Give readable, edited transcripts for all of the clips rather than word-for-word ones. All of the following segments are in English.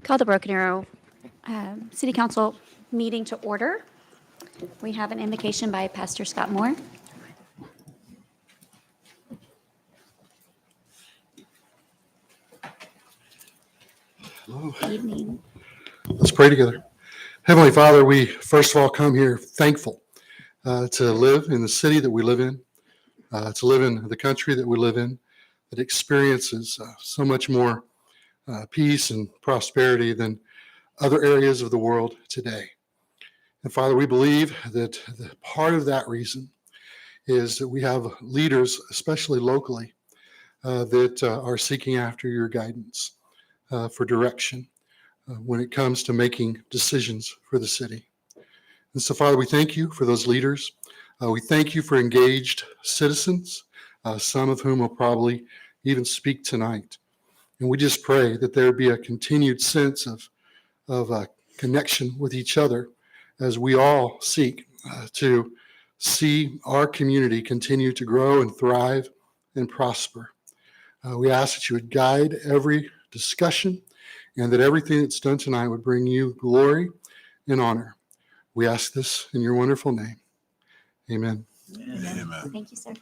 Call the Broken Arrow City Council meeting to order. We have an invocation by Pastor Scott Moore. Hello. Evening. Let's pray together. Heavenly Father, we first of all come here thankful to live in the city that we live in, to live in the country that we live in, that experiences so much more peace and prosperity than other areas of the world today. And Father, we believe that the part of that reason is that we have leaders, especially locally, that are seeking after your guidance for direction when it comes to making decisions for the city. And so, Father, we thank you for those leaders. We thank you for engaged citizens, some of whom will probably even speak tonight. And we just pray that there be a continued sense of connection with each other as we all seek to see our community continue to grow and thrive and prosper. We ask that you would guide every discussion and that everything that's done tonight would bring you glory and honor. We ask this in your wonderful name. Amen. Amen. Thank you, sir.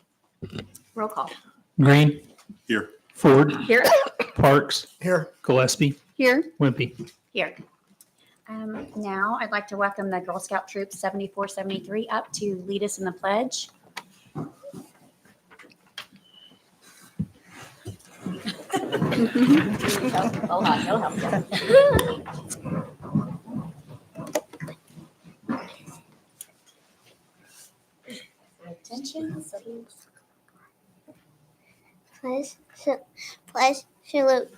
Roll call. Green. Here. Ford. Here. Parks. Here. Gillespie. Here. Wimpy. Here. Now I'd like to welcome the Girl Scout Troop 7473 up to lead us in the pledge. Hold on, he'll help you. Attention, Pledge salute.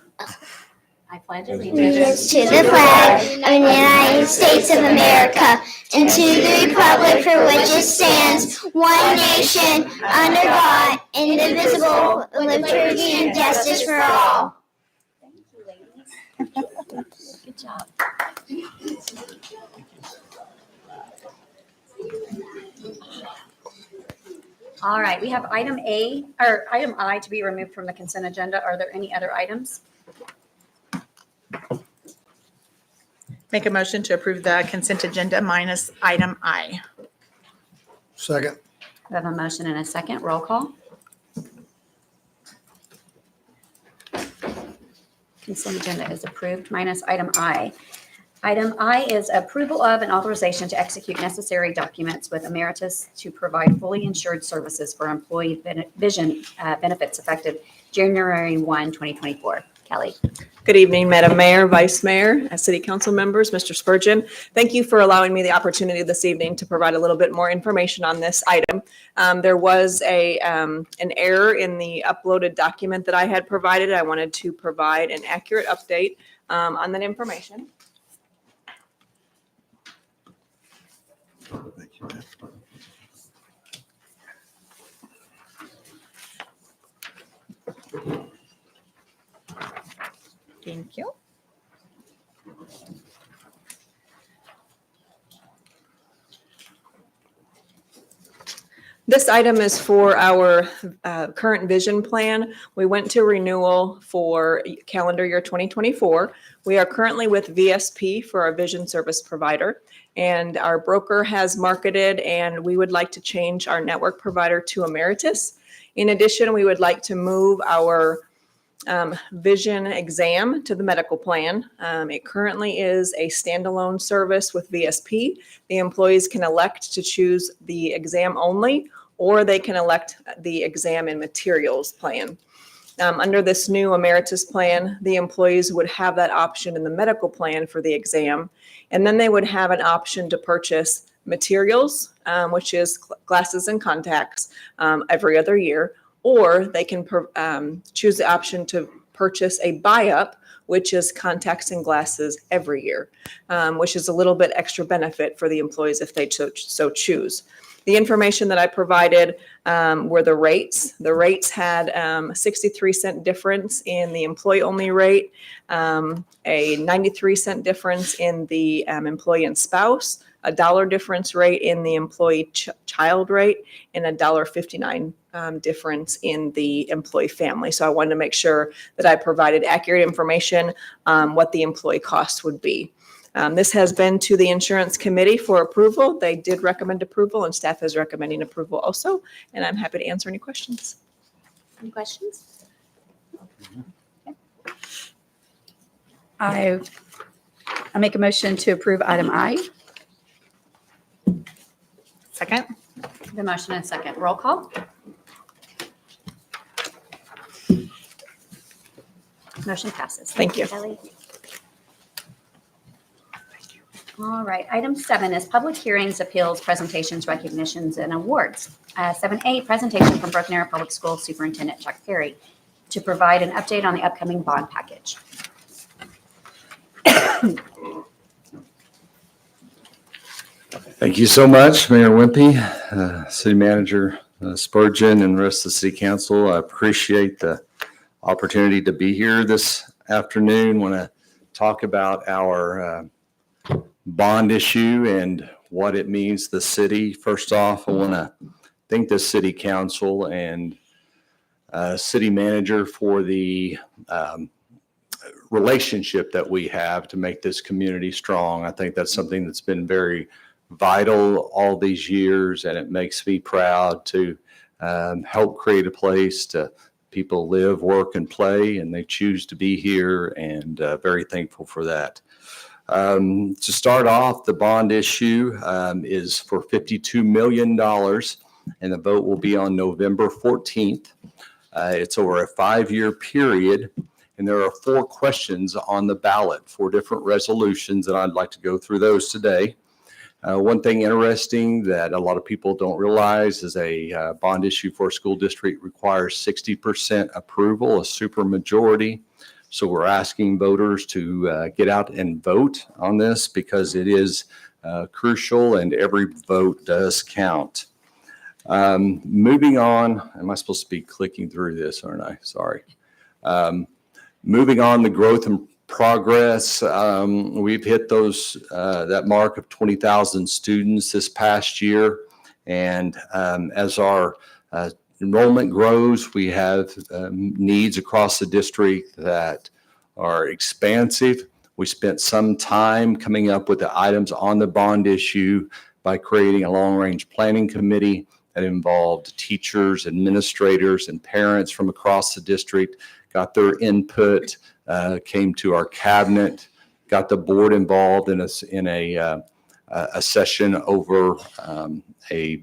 I pledge Allegiance to the flag of the United States of America and to the republic for which it stands, one nation, under God, indivisible, with liberty and justice for all. Thank you, ladies. Good job. All right, we have item I to be removed from the consent agenda. Are there any other items? Make a motion to approve the consent agenda minus item I. Second. We have a motion and a second. Roll call. Consent agenda is approved minus item I. Item I is approval of and authorization to execute necessary documents with Emeritus to provide fully insured services for employee vision benefits effective January 1, 2024. Kelly. Good evening, Madam Mayor, Vice Mayor, City Council members, Mr. Spurgeon. Thank you for allowing me the opportunity this evening to provide a little bit more information on this item. There was an error in the uploaded document that I had provided. I wanted to provide an accurate update on that information. Thank you, ma'am. Thank you. This item is for our current vision plan. We went to renewal for calendar year 2024. We are currently with VSP for our vision service provider, and our broker has marketed, and we would like to change our network provider to Emeritus. In addition, we would like to move our vision exam to the medical plan. It currently is a standalone service with VSP. The employees can elect to choose the exam only, or they can elect the exam and materials plan. Under this new Emeritus plan, the employees would have that option in the medical plan for the exam, and then they would have an option to purchase materials, which is glasses and contacts, every other year, or they can choose the option to purchase a buy-up, which is contacts and glasses every year, which is a little bit extra benefit for the employees if they so choose. The information that I provided were the rates. The rates had a 63-cent difference in the employee-only rate, a 93-cent difference in the employee and spouse, a $1 difference rate in the employee child rate, and a $1.59 difference in the employee family. So I wanted to make sure that I provided accurate information what the employee cost would be. This has been to the insurance committee for approval. They did recommend approval, and staff is recommending approval also. And I'm happy to answer any questions. Any questions? I make a motion to approve item I. Second? The motion and second. Roll call. Motion passes. Thank you. Kelly. All right. Item 7 is public hearings, appeals, presentations, recognitions, and awards. 7A, presentation from Broken Arrow Public Schools Superintendent Chuck Perry to provide an update on the upcoming bond package. Thank you so much, Mayor Wimpy, City Manager Spurgeon, and the rest of the City Council. I appreciate the opportunity to be here this afternoon. Want to talk about our bond issue and what it means to the city. First off, I want to thank the City Council and City Manager for the relationship that we have to make this community strong. I think that's something that's been very vital all these years, and it makes me proud to help create a place to people live, work, and play, and they choose to be here, and very thankful for that. To start off, the bond issue is for $52 million, and the vote will be on November 14th. It's over a 5-year period, and there are 4 questions on the ballot, 4 different resolutions, and I'd like to go through those today. One thing interesting that a lot of people don't realize is a bond issue for a school district requires 60% approval, a supermajority. So we're asking voters to get out and vote on this because it is crucial and every vote does count. Moving on, am I supposed to be clicking through this, aren't I? Sorry. Moving on, the growth and progress. We've hit that mark of 20,000 students this past year. And as our enrollment grows, we have needs across the district that are expansive. We spent some time coming up with the items on the bond issue by creating a long-range planning committee that involved teachers, administrators, and parents from across the district, got their input, came to our cabinet, got the board involved in a session over a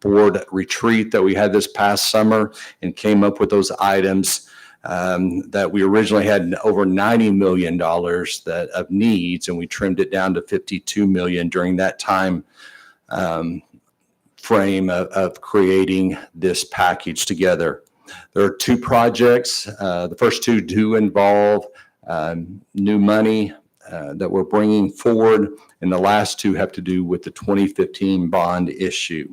board retreat that we had this past summer, and came up with those items that we originally had over $90 million of needs, and we trimmed it down to $52 million during that time frame of creating this package together. There are 2 projects. The first 2 do involve new money that we're bringing forward, and the last 2 have to do with the 2015 bond issue.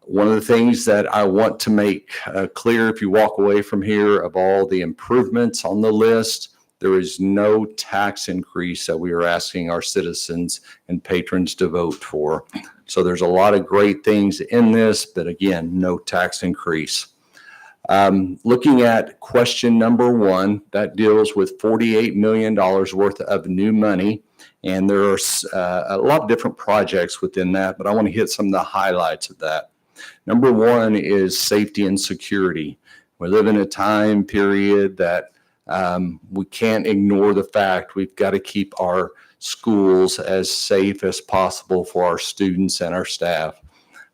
One of the things that I want to make clear, if you walk away from here, of all the improvements on the list, there is no tax increase that we are asking our citizens and patrons to vote for. So there's a lot of great things in this, but again, no tax increase. Looking at question number 1, that deals with $48 million worth of new money. And there are a lot of different projects within that, but I want to hit some of the highlights of that. Number 1 is safety and security. We live in a time period that we can't ignore the fact we've got to keep our schools as safe as possible for our students and our staff.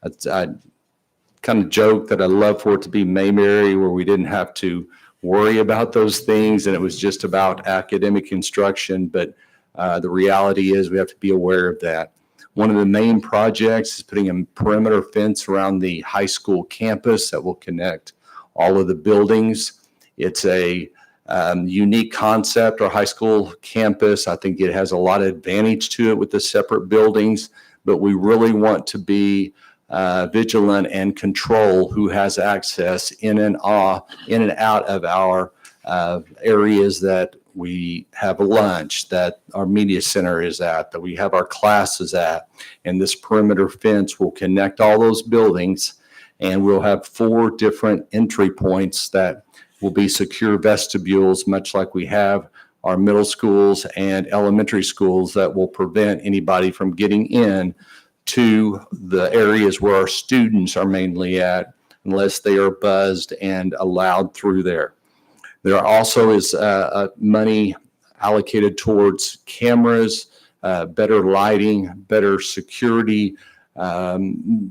I kind of joke that I'd love for it to be Mayberry, where we didn't have to worry about those things and it was just about academic instruction. But the reality is we have to be aware of that. One of the main projects is putting a perimeter fence around the high school campus that will connect all of the buildings. It's a unique concept, our high school campus. I think it has a lot of advantage to it with the separate buildings, but we really want to be vigilant and control who has access in and out of our areas that we have a lunch, that our media center is at, that we have our classes at. And this perimeter fence will connect all those buildings And we'll have 4 different entry points that will be secure vestibules, much like we have our middle schools and elementary schools, that will prevent anybody from getting in to the areas where our students are mainly at unless they are buzzed and allowed through there. There also is money allocated towards cameras, better lighting, better security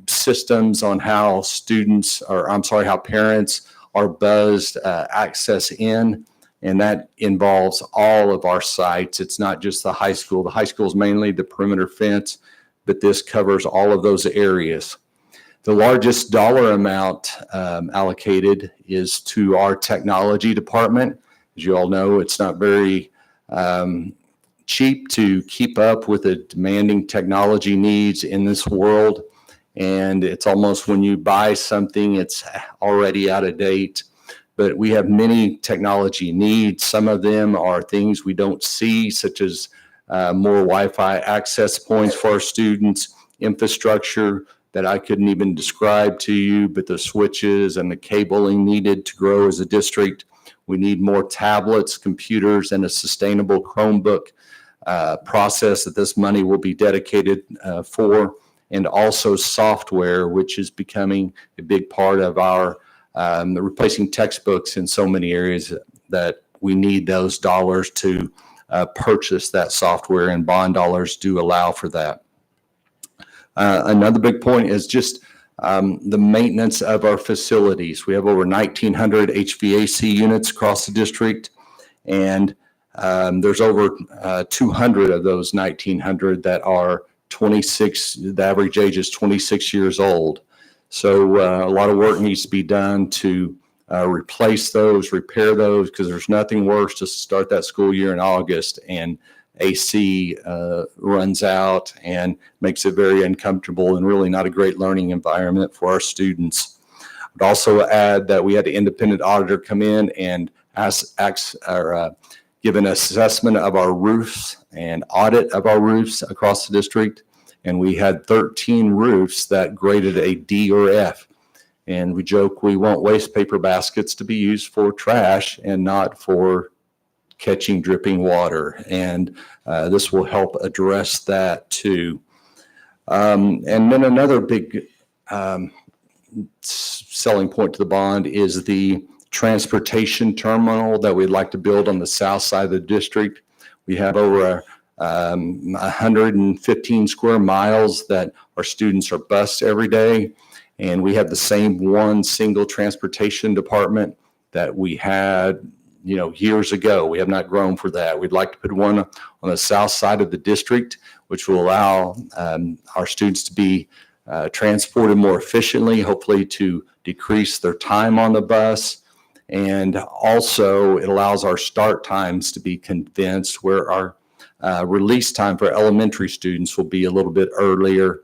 systems on how how parents are buzzed access in. And that involves all of our sites. It's not just the high school. The high school is mainly the perimeter fence, but this covers all of those areas. The largest dollar amount allocated is to our technology department. As you all know, it's not very cheap to keep up with the demanding technology needs in this world. And it's almost when you buy something, it's already out of date. But we have many technology needs. Some of them are things we don't see, such as more Wi-Fi access points for our students, infrastructure that I couldn't even describe to you, but the switches and the cabling needed to grow as a district. We need more tablets, computers, and a sustainable Chromebook process that this money will be dedicated for, and also software, which is becoming a big part of our replacing textbooks in so many areas that we need those dollars to purchase that software, and bond dollars do allow for that. Another big point is just the maintenance of our facilities. We have over 1,900 HVAC units across the district, and there's over 200 of those 1,900 that are 26, the average age is 26 years old. So a lot of work needs to be done to replace those, repair those, because there's nothing worse to start that school year in August and AC runs out and makes it very uncomfortable and really not a great learning environment for our students. I'd also add that we had an independent auditor come in and give an assessment of our roofs and audit of our roofs across the district. And we had 13 roofs that graded a D or F. And we joke we want waste paper baskets to be used for trash and not for catching dripping water. And this will help address that too. And then another big selling point to the bond is the transportation terminal that we'd like to build on the south side of the district. We have over 115 square miles that our students are bused every day. And we have the same one single transportation department that we had, years ago. We have not grown for that. We'd like to put one on the south side of the district, which will allow our students to be transported more efficiently, hopefully to decrease their time on the bus. And also it allows our start times to be condensed, where our release time for elementary students will be a little bit earlier,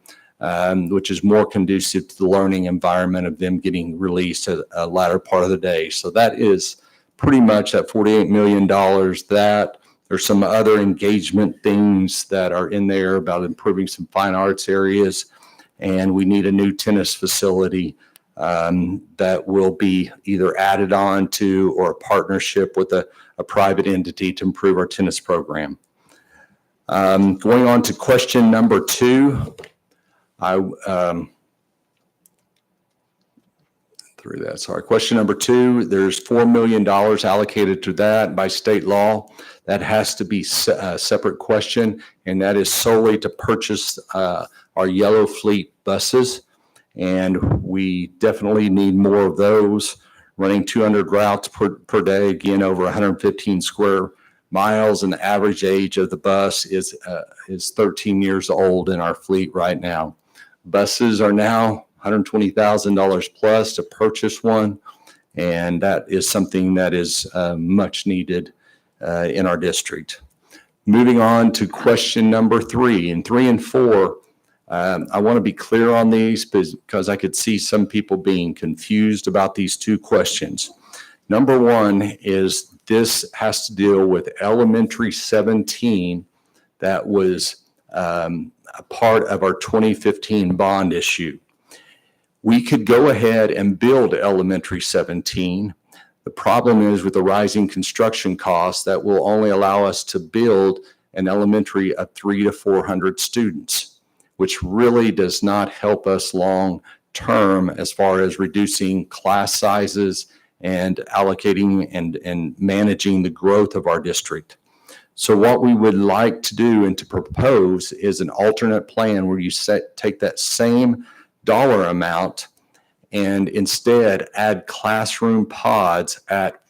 which is more conducive to the learning environment of them getting released at a latter part of the day. So that is pretty much that $48 million. That there's some other engagement things that are in there about improving some fine arts areas. And we need a new tennis facility that will be either added on to or a partnership with a private entity to improve our tennis program. Going on to question number 2, Question number 2, there's $4 million allocated to that by state law. That has to be a separate question, and that is solely to purchase our yellow fleet buses. And we definitely need more of those, running 200 routes per day, again, over 115 square miles. And the average age of the bus is 13 years old in our fleet right now. Buses are now $120,000 plus to purchase one. And that is something that is much needed in our district. Moving on to question number 3. And 3 and 4, I want to be clear on these because I could see some people being confused about these 2 questions. Number 1 is this has to deal with elementary 17 that was a part of our 2015 bond issue. We could go ahead and build elementary 17. The problem is with the rising construction costs, that will only allow us to build an elementary of 300 to 400 students, which really does not help us long term as far as reducing class sizes and allocating and managing the growth of our district. So what we would like to do and to propose is an alternate plan where you take that same dollar amount and instead add classroom pods at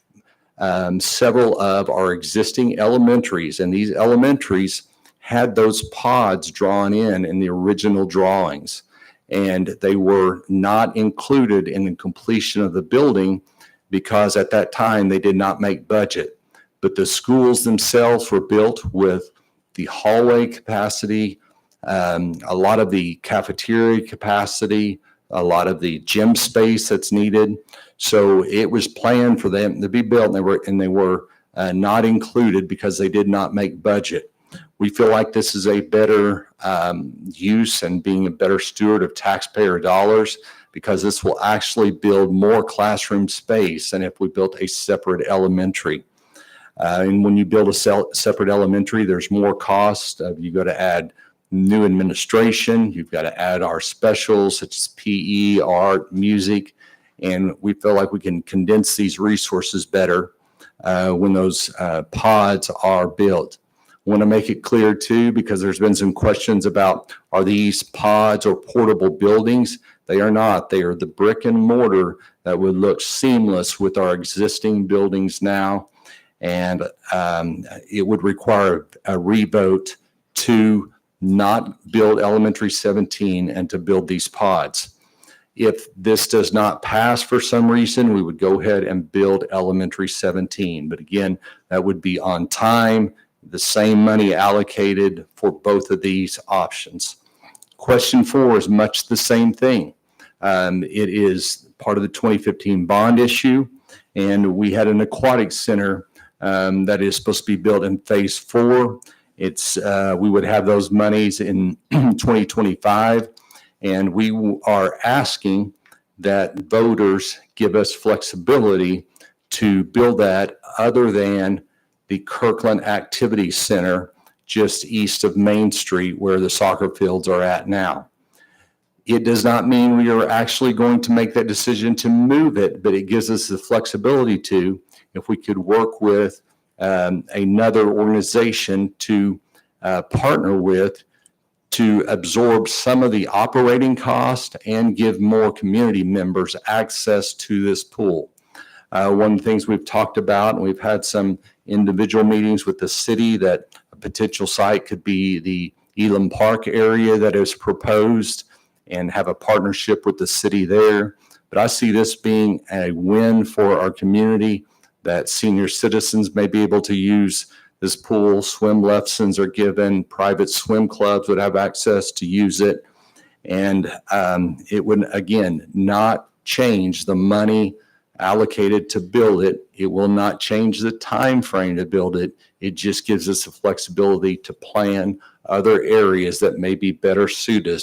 several of our existing elementaries. And these elementaries had those pods drawn in the original drawings. And they were not included in the completion of the building because at that time they did not make budget. But the schools themselves were built with the hallway capacity, a lot of the cafeteria capacity, a lot of the gym space that's needed. So it was planned for them to be built, and they were not included because they did not make budget. We feel like this is a better use and being a better steward of taxpayer dollars, because this will actually build more classroom space than if we built a separate elementary. And when you build a separate elementary, there's more cost. You got to add new administration. You've got to add our specials such as PE, art, music. And we feel like we can condense these resources better when those pods are built. I want to make it clear too, because there's been some questions about, are these pods or portable buildings? They are not. They are the brick and mortar that would look seamless with our existing buildings now. And it would require a revote to not build elementary 17 and to build these pods. If this does not pass for some reason, we would go ahead and build elementary 17. But again, that would be on time, the same money allocated for both of these options. Question 4 is much the same thing. It is part of the 2015 bond issue, and we had an aquatic center that is supposed to be built in phase 4. We would have those monies in 2025, and we are asking that voters give us flexibility to build that other than the Kirkland Activity Center just east of Main Street where the soccer fields are at now. It does not mean we are actually going to make that decision to move it, but it gives us the flexibility to, if we could work with another organization to partner with to absorb some of the operating cost and give more community members access to this pool. One of the things we've talked about, and we've had some individual meetings with the city, that a potential site could be the Elam Park area that is proposed, and have a partnership with the city there. But I see this being a win for our community, that senior citizens may be able to use this pool. Swim lessons are given. Private swim clubs would have access to use it. And it would, again, not change the money allocated to build it. It will not change the time frame to build it. It just gives us the flexibility to plan other areas that may be better suited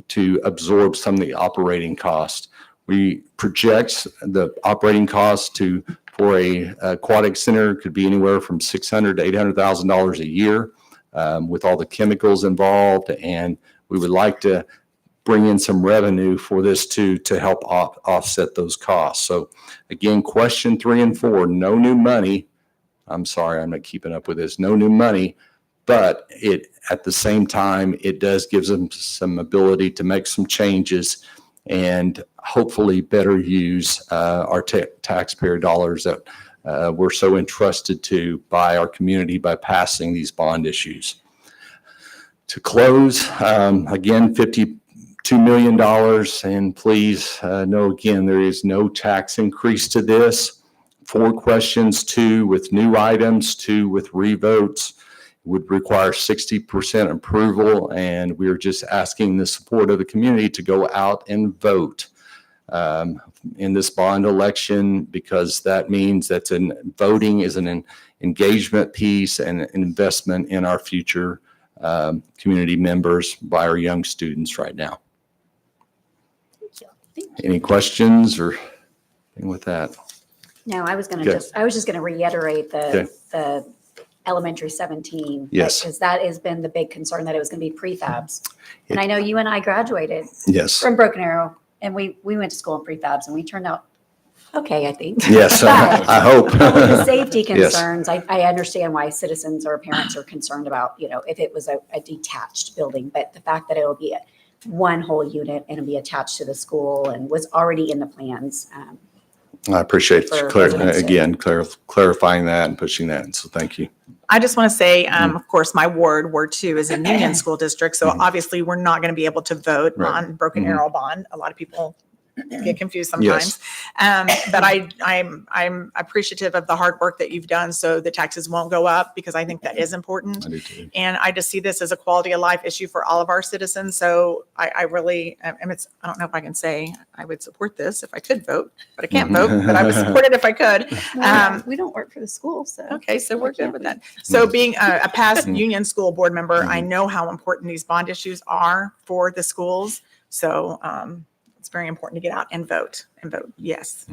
to absorb some of the operating costs. We project the operating costs for a aquatic center could be anywhere from $600,000 to $800,000 a year with all the chemicals involved, and we would like to bring in some revenue for this to help offset those costs. So again, question 3 and 4, no new money. I'm sorry, I'm not keeping up with this. No new money, but it at the same time, it does give them some ability to make some changes and hopefully better use our taxpayer dollars that we're so entrusted to by our community by passing these bond issues. To close, again, $52 million, and please know again, there is no tax increase to this. 4 questions, 2 with new items, 2 with revotes. Would require 60% approval, and we're just asking the support of the community to go out and vote in this bond election, because that means that voting is an engagement piece and an investment in our future community members by our young students right now. Thank Any questions or anything with that? No, I was gonna Okay. I was just gonna reiterate Okay. the elementary 17. Yes. Because that has been the big concern, that it was gonna be prefabs. And I know you and I graduated Yes. from Broken Arrow, and we went to school in prefabs, and we turned out okay, I think. Yes, But- I hope. But with the safety Yes. concerns, I understand why citizens or parents are concerned about, if it was a detached building, but the fact that it'll be one whole unit and it'll be attached to the school and was already in the plans. I appreciate For you residents to- clarifying that and pushing that. And so thank you. I just want to say, of course, my Ward 2 is in Union School District. So obviously we're not going to be able to vote Right. on Broken Mhm. Arrow bond. A lot of people get confused sometimes. But I'm appreciative of the hard work that you've done so the taxes won't go up, because I think that is important. I do too. And I just see this as a quality of life issue for all of our citizens. So I really, and I don't know if I can say I would support this if I could vote, but I can't vote, but I would support it if I could. We don't work for the school, so. Okay, so we're good with that. So being a past Mhm. Union School board member, I Mhm. know how important these bond issues are for the schools. So it's very important to get out and vote yes.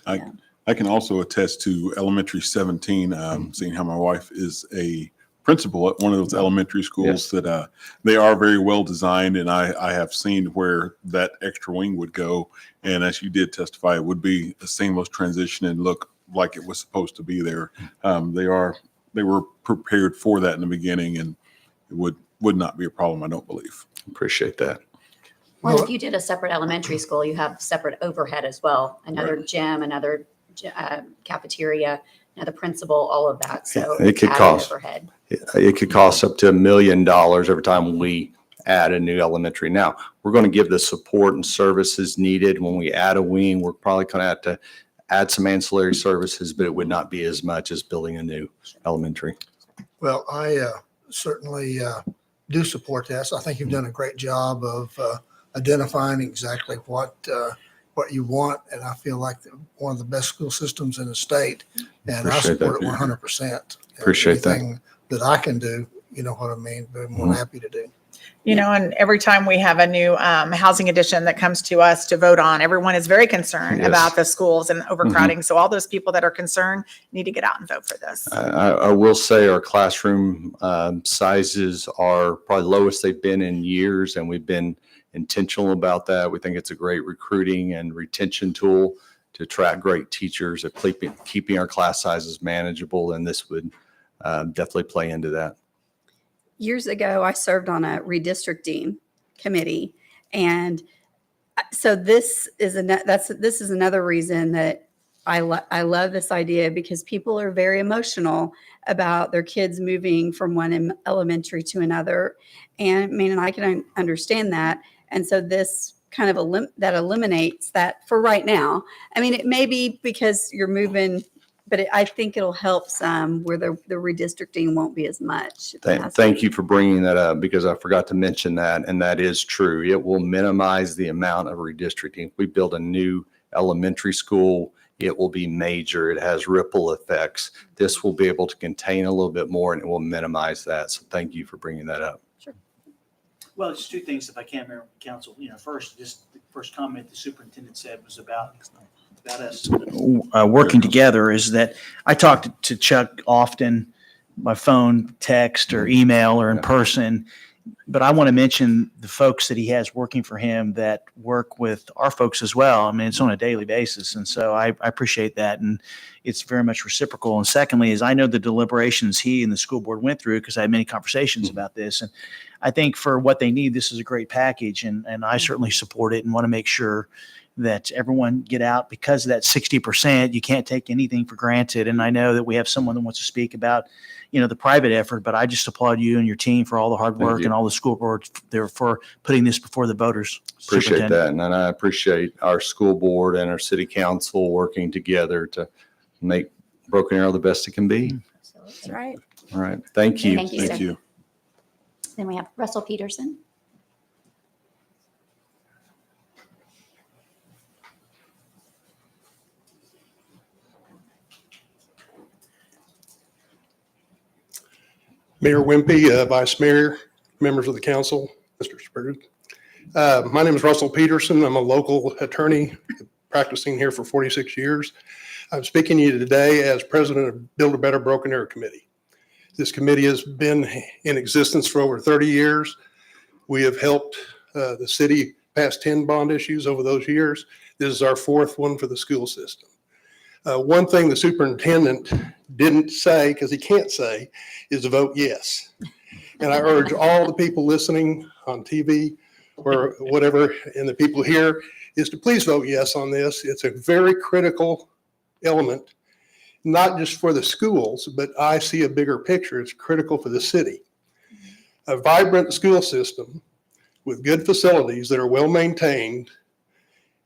I can also attest to elementary 17, seeing how my wife is a principal at one of those elementary schools, that they are very well designed, and I have seen where that extra wing would go. And as you did testify, it would be a seamless transition and look like it was supposed to be there. They were prepared for that in the beginning, and it would not be a problem, I don't believe. Appreciate that. Well, if you did a separate elementary school, you have separate overhead as well, another gym, another cafeteria, another principal, all of that. So It could added cost. overhead. It could cost up to $1 million every time we add a new elementary. Now, we're going to give the support and services needed. When we add a wing, we're probably going to have to add some ancillary services, but it would not be as much as building a new elementary. Well, I certainly do support this. I think you've done a great job of identifying exactly what you want, and I feel like one of the best school systems in the state, and I Appreciate support that. it 100%. Appreciate that. Anything that I can do, you know what I mean, but I'm more than happy to do. And every time we have a new housing addition that comes to us to vote on, everyone is very concerned Yes. about the schools and overcrowding. So all those people that are concerned need to get out and vote for this. I will say our classroom sizes are probably lowest they've been in years, and we've been intentional about that. We think it's a great recruiting and retention tool to attract great teachers, at keeping our class sizes manageable, and this would definitely play into that. Years ago, I served on a redistricting committee, and so this is another reason that I love this idea, because people are very emotional about their kids moving from one elementary to another, and and I can understand that, and so this kind of eliminates that for right now. I mean, it may be because you're moving. But I think it'll help some where the redistricting won't be as much. Thank you for bringing that up, because I forgot to mention that, and that is true. It will minimize the amount of redistricting. If we build a new elementary school, it will be major. It has ripple effects. This will be able to contain a little bit more, and it will minimize that. So thank you for bringing that up. Well, it's two things, if I can, Mayor, Council. First, just the first comment the superintendent said was about us. Working together, is that I talk to Chuck often by phone, text, or email, or in person. But I want to mention the folks that he has working for him that work with our folks as well. I mean, it's on a daily basis. And so I appreciate that. And it's very much reciprocal. And secondly, is I know the deliberations he and the school board went through, because I had many conversations about this. And I think for what they need, this is a great package. And I certainly support it and want to make sure that everyone get out, because of that 60%, you can't take anything for granted. And I know that we have someone that wants to speak about, the private effort, but I just applaud you and your team for all the hard work and all the school boards there for putting this before the voters. Appreciate that. And I appreciate our school board and our city council working together to make Broken Arrow the best it can be. That's right. All right. Thank you. Thank you, Thank sir. you. Then we have Russell Peterson. Mayor Wimpy, Vice Mayor, members of the council, Mr. Spurgeon. My name is Russell Peterson. I'm a local attorney practicing here for 46 years. I'm speaking to you today as president of Build a Better Broken Arrow Committee. This committee has been in existence for over 30 years. We have helped the city pass 10 bond issues over those years. This is our fourth one for the school system. One thing the superintendent didn't say, because he can't say, is to vote yes. And I urge all the people listening on TV or whatever, and the people here, is to please vote yes on this. It's a very critical element, not just for the schools, but I see a bigger picture. It's critical for the city. A vibrant school system with good facilities that are well maintained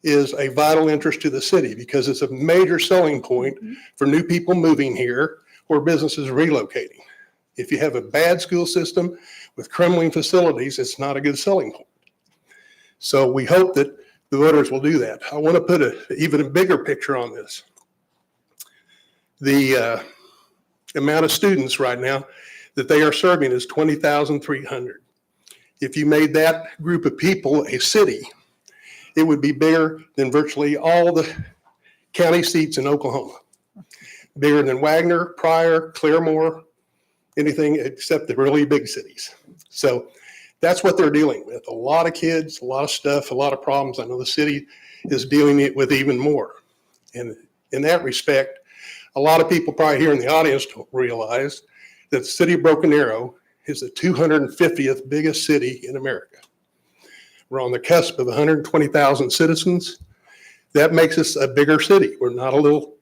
is a vital interest to the city because it's a major selling point for new people moving here or businesses relocating. If you have a bad school system with crumbling facilities, it's not a good selling point. So we hope that the voters will do that. I want to put even a bigger picture on this. The amount of students right now that they are serving is 20,300. If you made that group of people a city, it would be bigger than virtually all the county seats in Oklahoma. Bigger than Wagner, Pryor, Claremore, anything except the really big cities. So that's what they're dealing with. A lot of kids, a lot of stuff, a lot of problems. I know the city is dealing with even more. And in that respect, a lot of people probably here in the audience don't realize that the city of Broken Arrow is the 250th biggest city in America. We're on the cusp of 120,000 citizens. That makes us a bigger city. We're not a little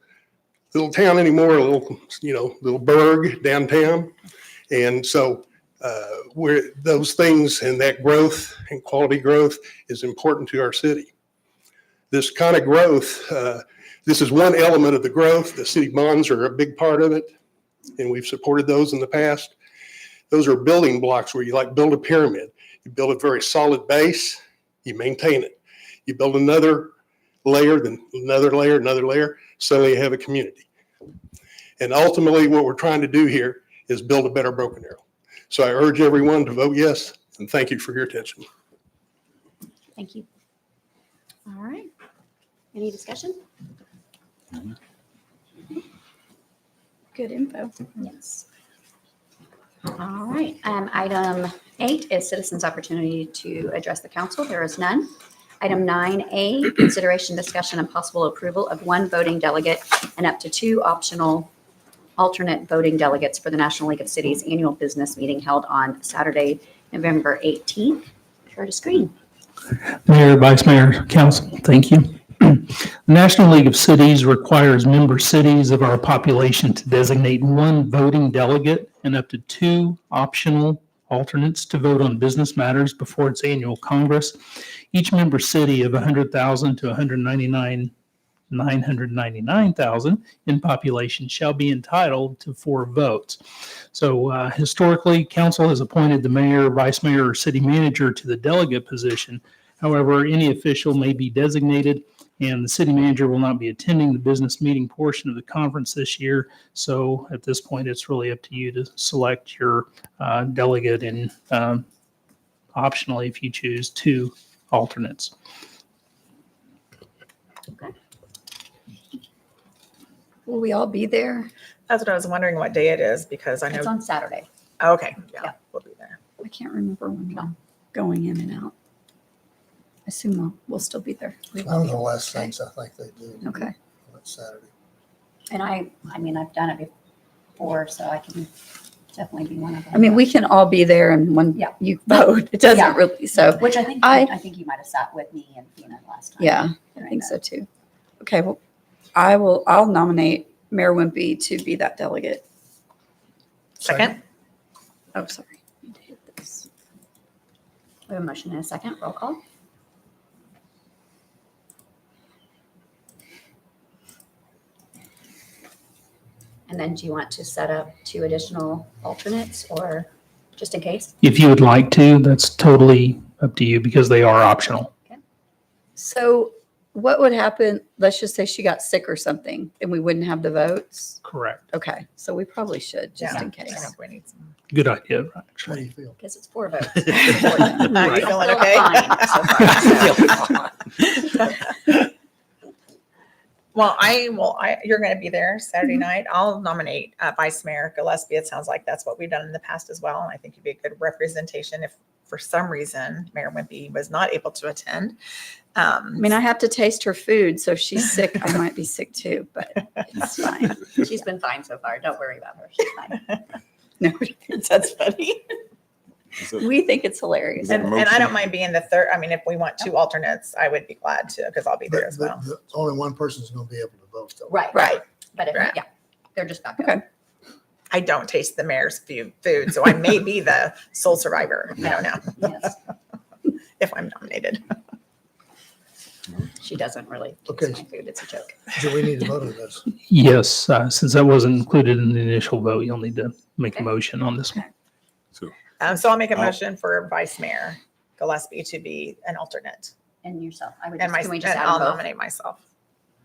town anymore, a little burg downtown. And so those things and that growth and quality growth is important to our city. This kind of growth, this is one element of the growth. The city bonds are a big part of it, and we've supported those in the past. Those are building blocks where you build a pyramid. You build a very solid base, you maintain it. You build another layer, then another layer, another layer, suddenly you have a community. And ultimately what we're trying to do here is build a better Broken Arrow. So I urge everyone to vote yes, and thank you for your attention. Thank you. All right. Any discussion? Good info. Yes. All right. Item 8 is citizens' opportunity to address the council. There is none. Item 9A, consideration, discussion, and possible approval of one voting delegate and up to 2 optional alternate voting delegates for the National League of Cities annual business meeting held on Saturday, November 18th. Curtis Green. Mayor, Vice Mayor, Council, thank you. The National League of Cities requires member cities of our population to designate 1 voting delegate and up to 2 optional alternates to vote on business matters before its annual Congress. Each member city of 100,000 to 999,000 in population shall be entitled to 4 votes. So historically, council has appointed the mayor, vice mayor, or city manager to the delegate position. However, any official may be designated, and the city manager will not be attending the business meeting portion of the conference this year. So at this point, it's really up to you to select your delegate and optionally, if you choose, 2 alternates. Will we all be there? That's what I was wondering what day it is because I It's know. on Saturday. Okay, yeah, Yeah. we'll be there. I can't remember when I'm going in and out. I assume we'll still be there. One of the last things I think they do Okay. on Saturday. And I mean, I've done it before, so I can definitely be one of them. I mean, we can all be there and when Yeah. you vote, it doesn't Yeah. really, so, Which I think I- you might have sat with me and Fiona last time. yeah, I think so too. Okay, well, I'll nominate Mayor Wimpy to be that delegate. Second? Oh, sorry. I need to hit this. We have a motion and a second. Roll call. And then do you want to set up 2 additional alternates or just in case? If you would like to, that's totally up to you because they are optional. So what would happen? Let's just say she got sick or something and we wouldn't have the votes. Correct. Okay, so we probably should, just Yeah, in I case. know we need some. Good idea, How do actually. you feel? Because it's 4 votes. You feeling Still okay? fine so far. Well, you're going to be there Saturday night. I'll nominate Vice Mayor Gillespie. It sounds like that's what we've done in the past as well. I think you'd be a good representation if for some reason Mayor Wimpy was not able to attend. I mean, I have to taste her food, so if she's sick, I might be sick too, but it's fine. She's been fine so far. Don't worry about her. She's fine. No, That's funny. we think it's hilarious. that a And I don't mind being the third. I mean, if we want 2 alternates, I would be glad to, because I'll be there as well. Only one person's going to be able to vote though. Right. Right. But if, Right. yeah, they're just back. Okay. I don't taste the mayor's food, so I may be the sole survivor. I don't know Yes. if I'm nominated. She doesn't really Okay. taste my food. It's a joke. Do we need to vote on this? Yes, since that wasn't included in the initial vote, you'll need to make a Okay. motion on this one. So I'll make a I'll- motion for Vice Mayor Gillespie to be an alternate. And yourself. I would And just, can we just and add I'll them both? nominate myself.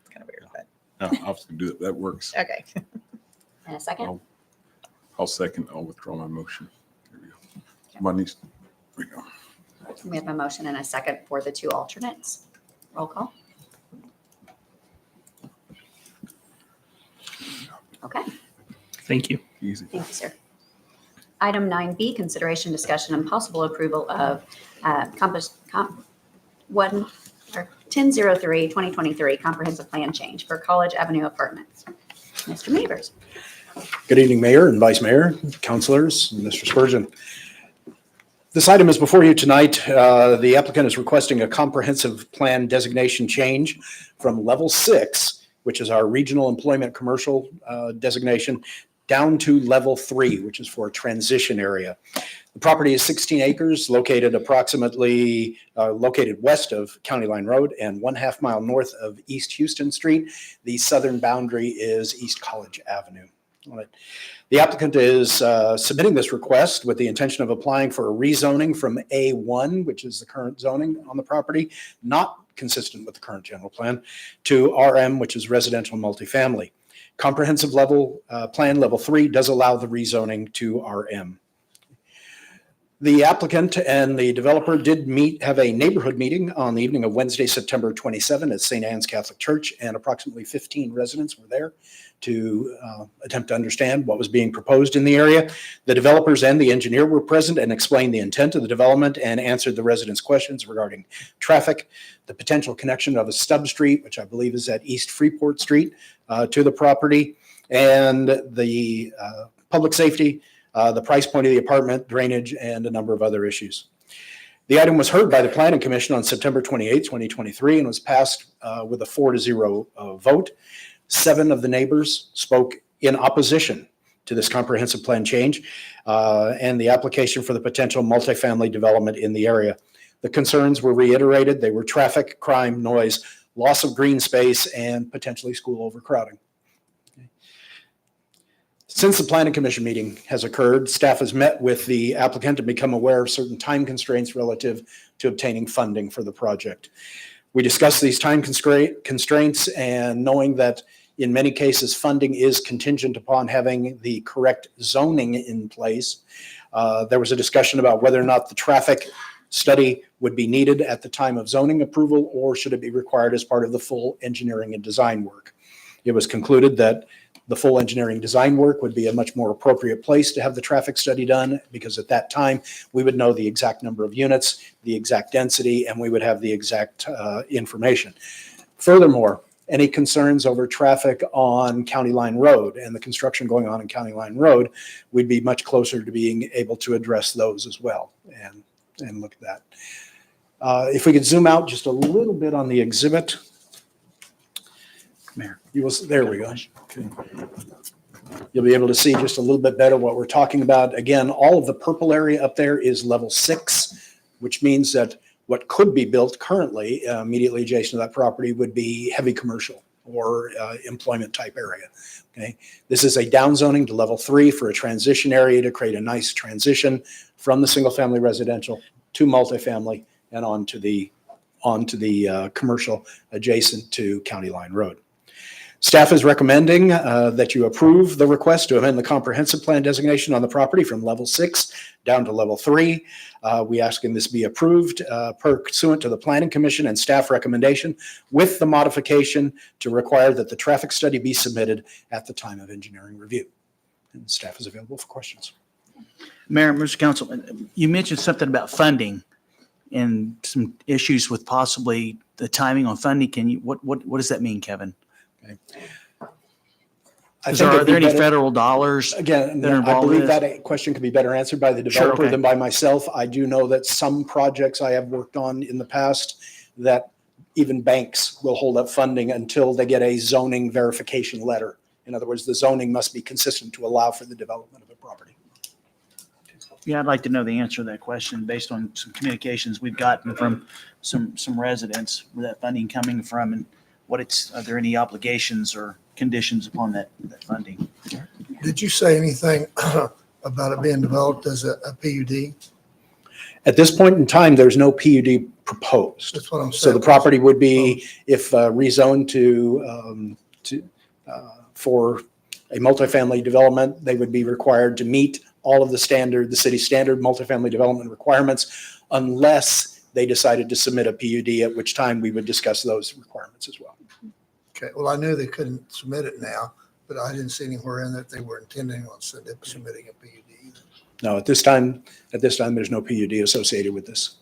It's kind of weird, but No, I'll do it. That works. okay. In a second? I'll second. I'll withdraw my motion. There we go. Somebody needs, there we go. We have a motion and a second for the 2 alternates. Roll call. Okay. Thank you. Easy. Thank you, sir. Item 9B, consideration, discussion, and possible approval of Compass 10/03/2023 comprehensive plan change for College Avenue Apartments. Mr. Mavers. Good evening, Mayor and Vice Mayor, councilors, and Mr. Spurgeon. This item is before you tonight. The applicant is requesting a comprehensive plan designation change from level 6, which is our regional employment commercial designation, down to level 3, which is for a transition area. The property is 16 acres, located west of County Line Road and 1/2 mile north of East Houston Street. The southern boundary is East College Avenue. All right. The applicant is submitting this request with the intention of applying for a rezoning from A1, which is the current zoning on the property, not consistent with the current general plan, to RM, which is residential multifamily. Comprehensive plan level 3 does allow the rezoning to RM. The applicant and the developer did have a neighborhood meeting on the evening of Wednesday, September 27 at St. Anne's Catholic Church, and approximately 15 residents were there to attempt to understand what was being proposed in the area. The developers and the engineer were present and explained the intent of the development and answered the residents' questions regarding traffic, the potential connection of a stub street, which I believe is at East Freeport Street, to the property, and the public safety, the price point of the apartment, drainage, and a number of other issues. The item was heard by the Planning Commission on September 28, 2023, and was passed with a 4-0 vote. 7 of the neighbors spoke in opposition to this comprehensive plan change and the application for the potential multifamily development in the area. The concerns were reiterated. They were traffic, crime, noise, loss of green space, and potentially school overcrowding. Since the Planning Commission meeting has occurred, staff has met with the applicant and become aware of certain time constraints relative to obtaining funding for the project. We discussed these time constraints and knowing that in many cases funding is contingent upon having the correct zoning in place. There was a discussion about whether or not the traffic study would be needed at the time of zoning approval, or should it be required as part of the full engineering and design work. It was concluded that the full engineering design work would be a much more appropriate place to have the traffic study done, because at that time we would know the exact number of units, the exact density, and we would have the exact information. Furthermore, any concerns over traffic on County Line Road and the construction going on in County Line Road, we'd be much closer to being able to address those as well and look at that. If we could zoom out just a little bit on the exhibit. There we go. Okay. You'll be able to see just a little bit better what we're talking about. Again, all of the purple area up there is level 6, which means that what could be built currently immediately adjacent to that property would be heavy commercial or employment type area. Okay, this is a downzoning to level 3 for a transition area to create a nice transition from the single family residential to multifamily and on to the onto the commercial adjacent to County Line Road. Staff is recommending that you approve the request to amend the comprehensive plan designation on the property from level 6 down to level 3. We asking this be approved pursuant to the Planning Commission and staff recommendation, with the modification to require that the traffic study be submitted at the time of engineering review. And staff is available for questions. Mayor, members of council, you mentioned something about funding and some issues with possibly the timing on funding. Can you, what does that mean, Kevin? I Are think it'd be there any better- federal dollars? Again, that are I involved believe with that question could be better answered by the Sure, developer okay. than by myself. I do know that some projects I have worked on in the past, that even banks will hold up funding until they get a zoning verification letter. In other words, the zoning must be consistent to allow for the development of a property. Yeah, I'd like to know the answer to that question based on some communications we've gotten from some residents, where that funding coming from, and are there any obligations or conditions upon that funding? Did you say anything about it being developed as a PUD? At this point in time, there's no PUD proposed. That's what I'm So the saying. property would be, if rezoned for a multifamily development, they would be required to meet all of the city standard multifamily development requirements, unless they decided to submit a PUD, at which time we would discuss those requirements as well. Okay, well, I knew they couldn't submit it now, but I didn't see anywhere in that they were intending on submitting a PUD. No, at this time, there's no PUD associated with this.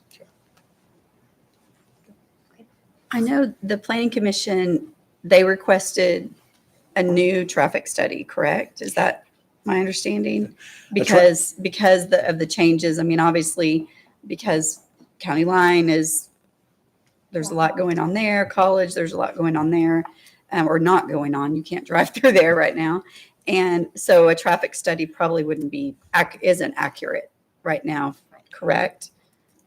I know the planning commission, they requested a new traffic study, correct? Is that my understanding? That's right. Because of the changes, I mean, obviously, because County Line there's a lot going on there, college, there's a lot going on there, or not going on. You can't drive through there right now. And so a traffic study probably isn't accurate right now, correct?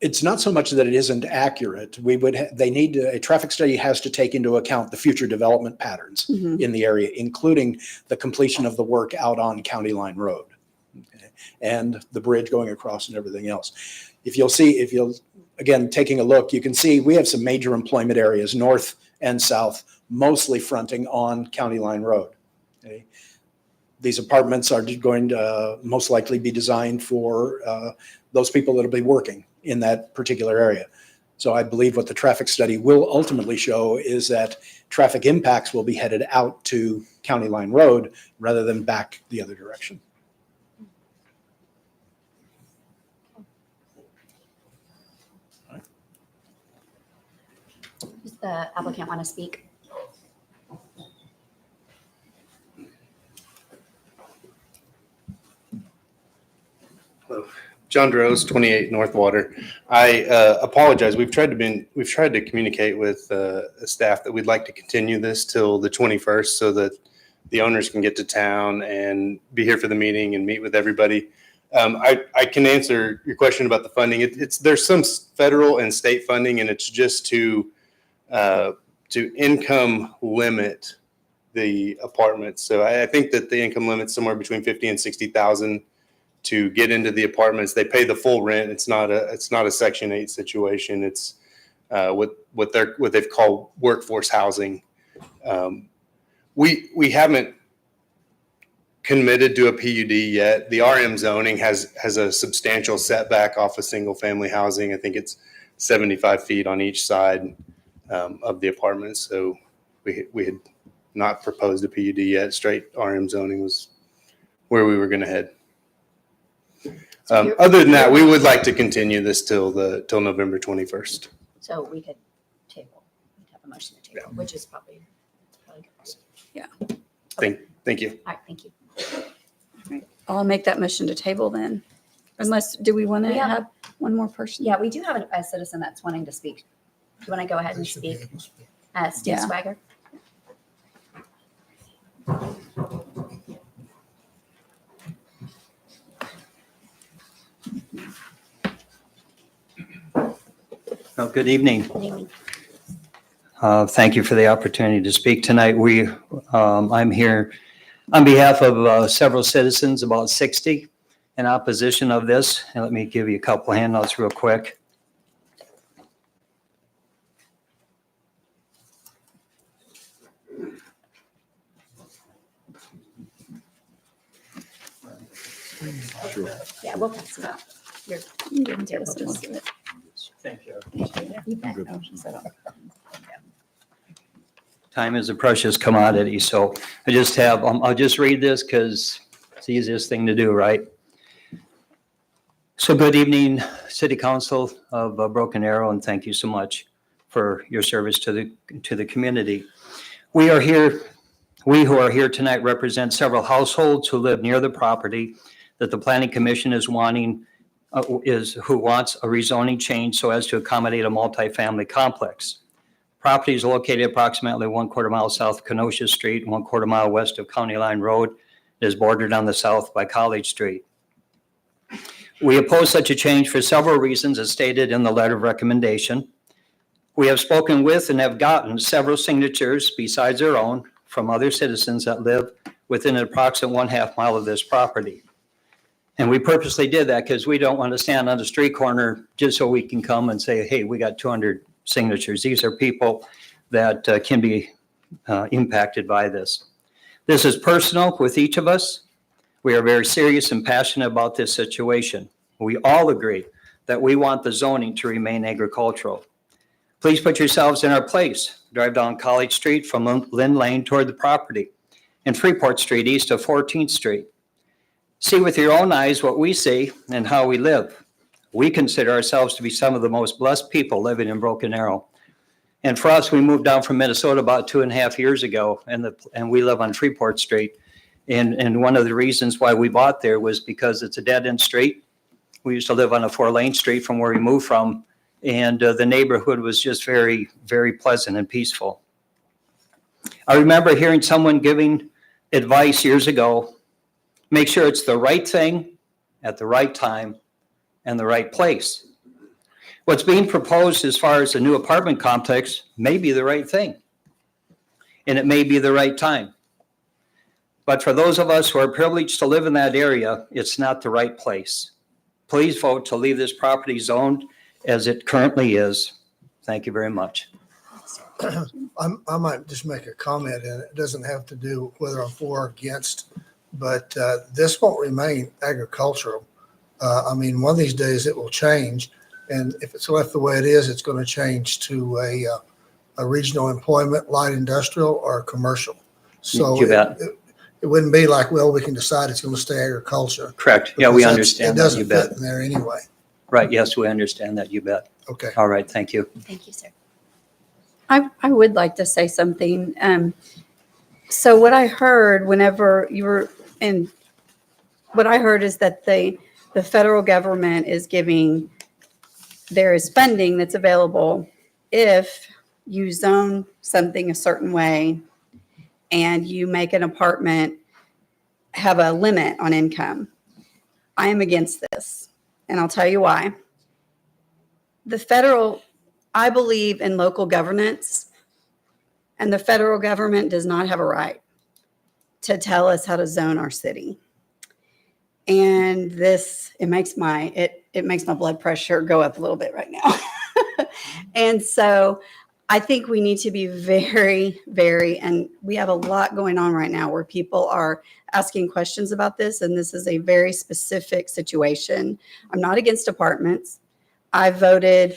It's not so much that it isn't accurate. A traffic study has to take into account the future development patterns Mhm. in the area, including the completion of the work out on County Line Road, okay, and the bridge going across and everything else. Again, taking a look, you can see we have some major employment areas, north and south, mostly fronting on County Line Road. Okay. These apartments are going to most likely be designed for those people that will be working in that particular area. So I believe what the traffic study will ultimately show is that traffic impacts will be headed out to County Line Road rather than back the other direction. Does the applicant want to speak? John Droz, 28 North Water. I apologize. We've tried to communicate with staff that we'd like to continue this till the 21st so that the owners can get to town and be here for the meeting and meet with everybody. I can answer your question about the funding. There's some federal and state funding, and it's just to income limit the apartments. So I think that the income limit's somewhere between 50 and 60,000 to get into the apartments. They pay the full rent. It's not a Section 8 situation. It's what they've called workforce housing. We haven't committed to a PUD yet. The RM zoning has a substantial setback off of single family housing. I think it's 75 feet on each side of the apartment. So we had not proposed a PUD yet. Straight RM zoning was where we were going to head. Other than that, we would like to continue this till November 21st. So we could table, we'd have a motion to table, which is probably good. Yeah. Thank you. All right, thank you. I'll make that motion to table then. Unless, do we want to We have- have one more person? Yeah, we do have a citizen that's wanting to speak. Do you want to go ahead and speak? Steve Yeah. Swagger? Well, good evening. Good evening. Thank you for the opportunity to speak tonight. I'm here on behalf of several citizens, about 60, in opposition of this. And let me give you a couple handouts real quick. Sure. Yeah, we'll pass it out. You're You didn't Here, just we'll do it. Thank you. You bet. Good. Oh, so don't- Time is a precious commodity, so I just have, I'll just read this because it's the easiest thing to do, right? So good evening, City Council of Broken Arrow, and thank you so much for your service to the community. We who are here tonight represent several households who live near the property that the Planning Commission is who wants a rezoning change so as to accommodate a multifamily complex. Property is located approximately 1/4 mile south of Kenosha Street, 1/4 mile west of County Line Road. It is bordered on the south by College Street. We oppose such a change for several reasons as stated in the letter of recommendation. We have spoken with and have gotten several signatures besides our own from other citizens that live within an approximate 1/2 mile of this property. And we purposely did that because we don't want to stand on the street corner just so we can come and say, hey, we got 200 signatures. These are people that can be impacted by this. This is personal with each of us. We are very serious and passionate about this situation. We all agree that we want the zoning to remain agricultural. Please put yourselves in our place. Drive down College Street from Lynn Lane toward the property and Freeport Street east of 14th Street. See with your own eyes what we see and how we live. We consider ourselves to be some of the most blessed people living in Broken Arrow. And for us, we moved down from Minnesota about 2.5 years ago, and we live on Freeport Street. And one of the reasons why we bought there was because it's a dead-end street. We used to live on a 4-lane street from where we moved from, and the neighborhood was just very, very pleasant and peaceful. I remember hearing someone giving advice years ago, make sure it's the right thing at the right time and the right place. What's being proposed as far as the new apartment complex may be the right thing, and it may be the right time. But for those of us who are privileged to live in that area, it's not the right place. Please vote to leave this property zoned as it currently is. Thank you very much. I might just make a comment, and it doesn't have to do whether I'm for or against, but this won't remain agricultural. I mean, one of these days it will change, and if it's left the way it is, it's going to change to a regional employment, light industrial, or commercial. So You bet. it wouldn't be like, well, we can decide it's going to stay agriculture. Correct. Yeah, we because understand it that. doesn't You bet. fit in there anyway. Right. Yes, we understand that. You bet. Okay. All right. Thank you. Thank you, sir. I would like to say something. So what I heard whenever you were in, what I heard is that the federal government is giving, there is funding that's available if you zone something a certain way and you make an apartment have a limit on income. I am against this, and I'll tell you why. I believe in local governance, and the federal government does not have a right to tell us how to zone our city. And this, it makes my blood pressure go up a little bit right now. And so I think we need to be very, very, and we have a lot going on right now where people are asking questions about this, and this is a very specific situation. I'm not against apartments. I voted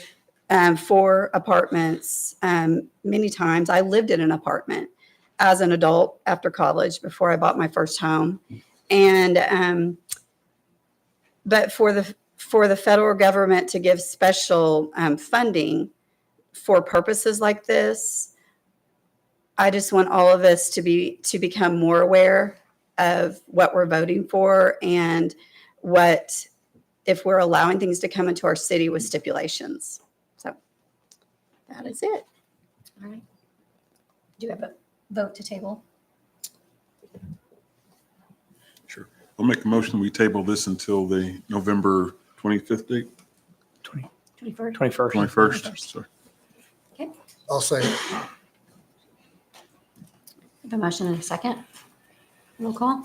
for apartments many times. I lived in an apartment as an adult after college before I bought my first home. And but for the federal government to give special funding for purposes like this, I just want all of us to become more aware of what we're voting for and what if we're allowing things to come into our city with stipulations. So that is it. All right. Do you have a vote to table? Sure. I'll make a motion, we table this until the November 25th date, 21st? 21st, sorry. Okay. I'll say, Have a motion and a second. Roll call.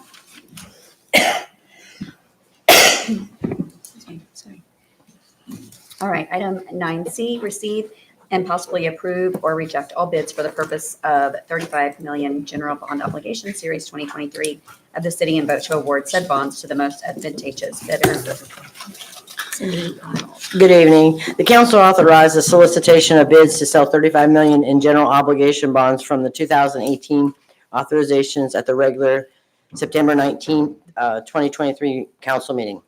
Excuse me, sorry. All right, item 9C, receive and possibly approve or reject all bids for the purpose of 35 million general bond obligation series 2023 of the city and vote to award said bonds to the most advantageous bidder. Cindy Arnold. Good evening. The council authorized the solicitation of bids to sell 35 million in general obligation bonds from the 2018 authorizations at the regular September 19, 2023 council meeting.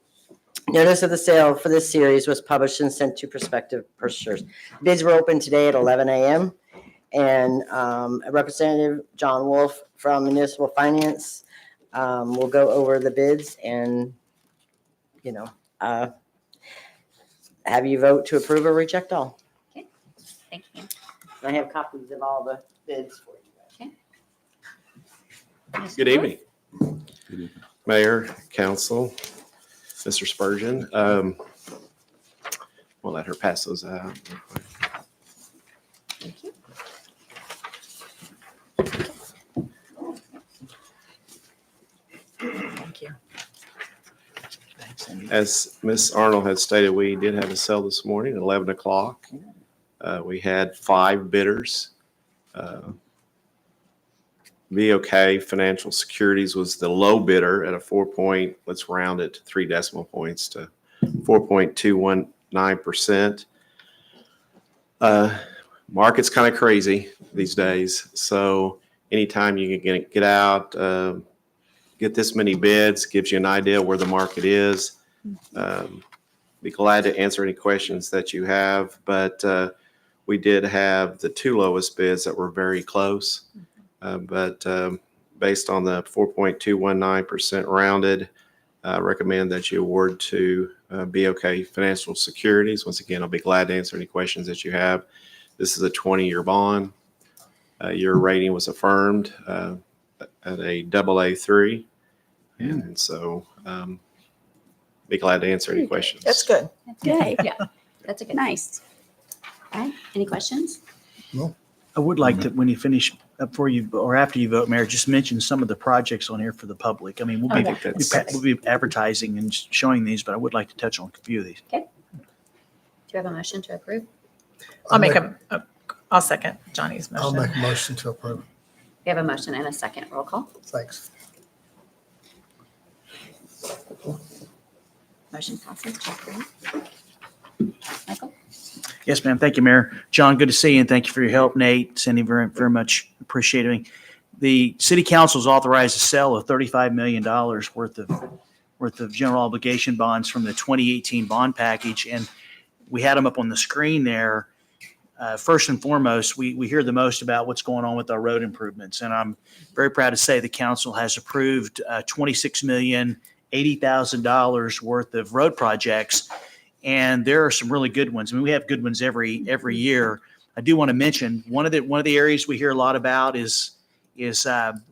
Notice of the sale for this series was published and sent to prospective purchasers. Bids were open today at 11 a.m. and Representative John Wolf from Municipal Finance will go over the bids and, have you vote to approve or reject all. Thank you. I have copies of all the bids for you guys. Good evening, Mayor, Council, Mr. Spurgeon. We'll let her pass those out. Thank you. Thank you. As Ms. Arnold had stated, we did have a sale this morning at 11 o'clock. We had 5 bidders. VOK Financial Securities was the low bidder at a let's round it to 3 decimal points to 4.219%. Market's kind of crazy these days. So anytime you can get out, get this many bids, gives you an idea where the market is. Be glad to answer any questions that you have, but we did have the 2 lowest bids that were very close. But based on the 4.219% rounded, recommend that you award to BOK Financial Securities. Once again, I'll be glad to answer any questions that you have. This is a 20-year bond. Your rating was affirmed at a AA3. And so be glad to answer any questions. That's good. Okay. Yeah, that's a good. Nice. All right. Any questions? No. I would like to, when you finish, before you or after you vote, Mayor, just mention some of the projects on here for the public. I mean, we'll be advertising and showing these, but I would like to touch on a few of these. Okay. Do you have a motion to approve? I'll second Johnny's motion. I'll make a motion to approve. We have a motion and a second. Roll call. Thanks. Motion passes to approve. Michael? Yes, ma'am. Thank you, Mayor. John, good to see you, and thank you for your help. Nate, Cindy, very, very much appreciating. The city council's authorized the sale of $35 million worth of general obligation bonds from the 2018 bond package, and we had them up on the screen there. First and foremost, we hear the most about what's going on with our road improvements, and I'm very proud to say the council has approved $26,080,000 worth of road projects. And there are some really good ones. I mean, we have good ones every year. I do want to mention one of the areas we hear a lot about is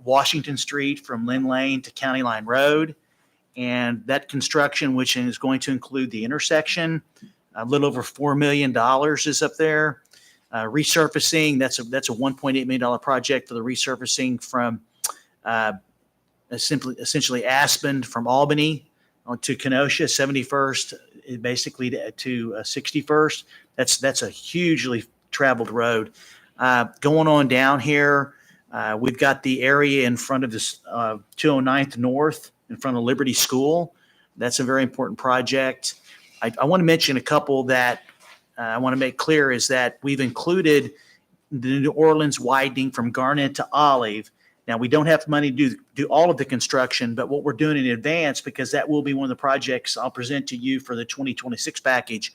Washington Street from Lynn Lane to County Line Road, and that construction, which is going to include the intersection, a little over $4 million is up there. Resurfacing, that's a $1.8 million project for the resurfacing from essentially Aspen from Albany to Kenosha, 71st, basically to 61st. That's a hugely traveled road. Going on down here, we've got the area in front of this 209th North in front of Liberty School. That's a very important project. I want to mention a couple that I want to make clear is that we've included the New Orleans widening from Garnet to Olive. Now, we don't have money to do all of the construction, but what we're doing in advance, because that will be one of the projects I'll present to you for the 2026 package,